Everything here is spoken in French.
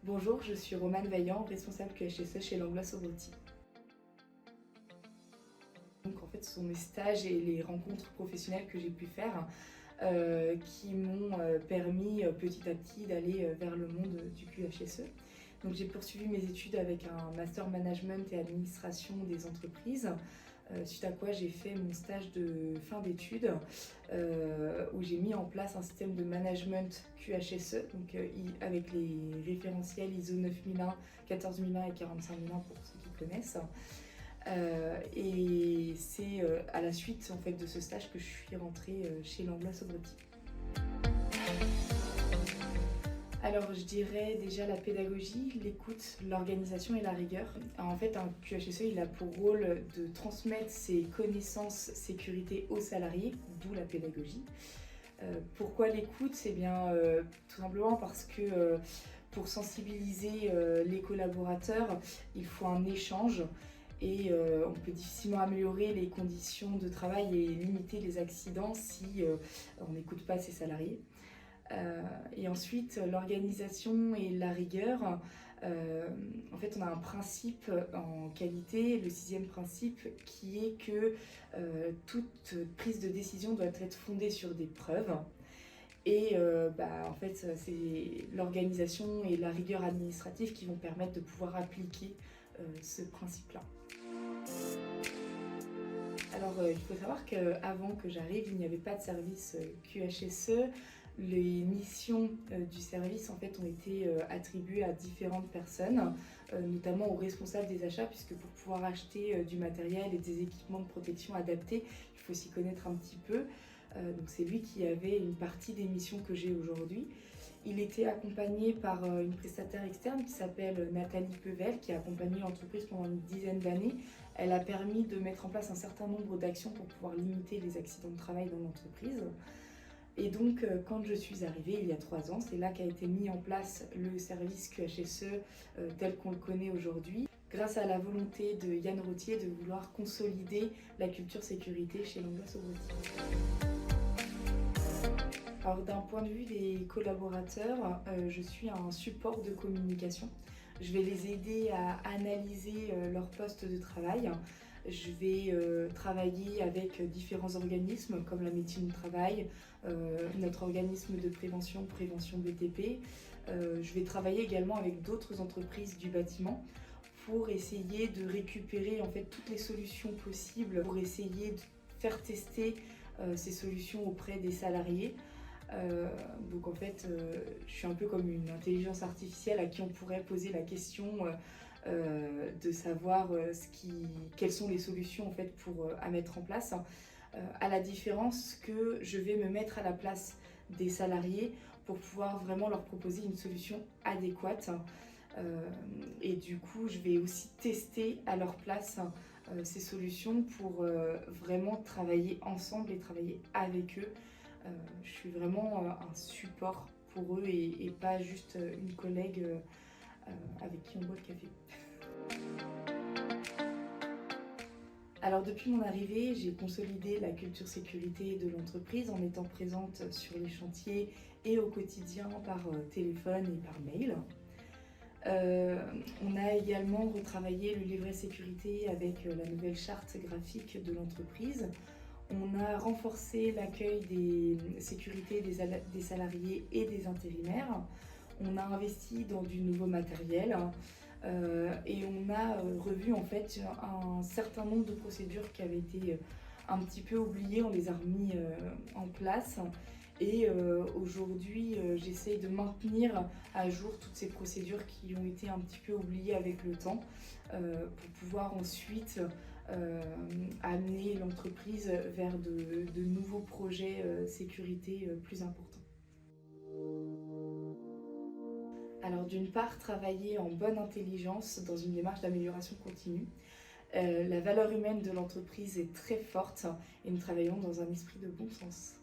Bonjour, je suis Romane Vaillant, responsable QHSE chez Langlois Sobretti. Donc en fait, ce sont mes stages et les rencontres professionnelles que j'ai pu faire qui m'ont permis petit à petit d'aller vers le monde du QHSE. Donc j'ai poursuivi mes études avec un master management et administration des entreprises, suite à quoi j'ai fait mon stage de fin d'études où j'ai mis en place un système de management QHSE, donc avec les référentiels ISO 9001, 14001 et 45001 pour ceux qui connaissent. Et c'est à la suite en fait, de ce stage que je suis rentrée chez Langlois Sobretti. Alors je dirais déjà la pédagogie, l'écoute, l'organisation et la rigueur. En fait un QHSE il a pour rôle de transmettre ses connaissances sécurité aux salariés, d'où la pédagogie. Pourquoi l'écoute? C'est bien tout simplement parce que pour sensibiliser les collaborateurs, il faut un échange et on peut difficilement améliorer les conditions de travail et limiter les accidents si on n'écoute pas ses salariés. Et ensuite, l'organisation et la rigueur. En fait, on a un principe en qualité, le 6e principe, qui est que toute prise de décision doit être fondée sur des preuves. Et en fait, c'est l'organisation et la rigueur administrative qui vont permettre de pouvoir appliquer ce principe-là. Alors, il faut savoir qu'avant que j'arrive, il n'y avait pas de service QHSE. Les missions du service en fait, ont été attribuées à différentes personnes, notamment aux responsables des achats, puisque pour pouvoir acheter du matériel et des équipements de protection adaptés, il faut s'y connaître un petit peu. Donc c'est lui qui avait une partie des missions que j'ai aujourd'hui. Il était accompagné par une prestataire externe qui s'appelle Nathalie Pevel, qui a accompagné l'entreprise pendant une dizaine d'années. Elle a permis de mettre en place un certain nombre d'actions pour pouvoir limiter les accidents de travail dans l'entreprise. Et donc, quand je suis arrivée il y a 3 ans, c'est là qu'a été mis en place le service QHSE tel qu'on le connaît aujourd'hui, grâce à la volonté de Yann Rottier de vouloir consolider la culture sécurité chez Langlois Sobretti. Alors d'un point de vue des collaborateurs, je suis un support de communication. Je vais les aider à analyser leur poste de travail. Je vais travailler avec différents organismes comme la médecine du travail, notre organisme de prévention BTP. Je vais travailler également avec d'autres entreprises du bâtiment pour essayer de récupérer en fait toutes les solutions possibles pour essayer de faire tester ces solutions auprès des salariés. Donc en fait, je suis un peu comme une intelligence artificielle à qui on pourrait poser la question de savoir quelles sont les solutions en fait, à mettre en place. À la différence que je vais me mettre à la place des salariés pour pouvoir vraiment leur proposer une solution adéquate. Et du coup, je vais aussi tester à leur place ces solutions pour vraiment travailler ensemble et travailler avec eux. Je suis vraiment un support pour eux et pas juste une collègue avec qui on boit le café. Alors depuis mon arrivée, j'ai consolidé la culture sécurité de l'entreprise en étant présente sur les chantiers et au quotidien par téléphone et par mail. On a également retravaillé le livret sécurité avec la nouvelle charte graphique de l'entreprise. On a renforcé l'accueil des sécurités des salariés et des intérimaires. On a investi dans du nouveau matériel et on a revu en fait un certain nombre de procédures qui avaient été un petit peu oubliées. On les a remis en place. Et aujourd'hui, j'essaye de maintenir à jour toutes ces procédures qui ont été un petit peu oubliées avec le temps pour pouvoir ensuite amener l'entreprise vers de nouveaux projets sécurité plus importants. Alors d'une part, travailler en bonne intelligence dans une démarche d'amélioration continue. La valeur humaine de l'entreprise est très forte et nous travaillons dans un esprit de bon sens.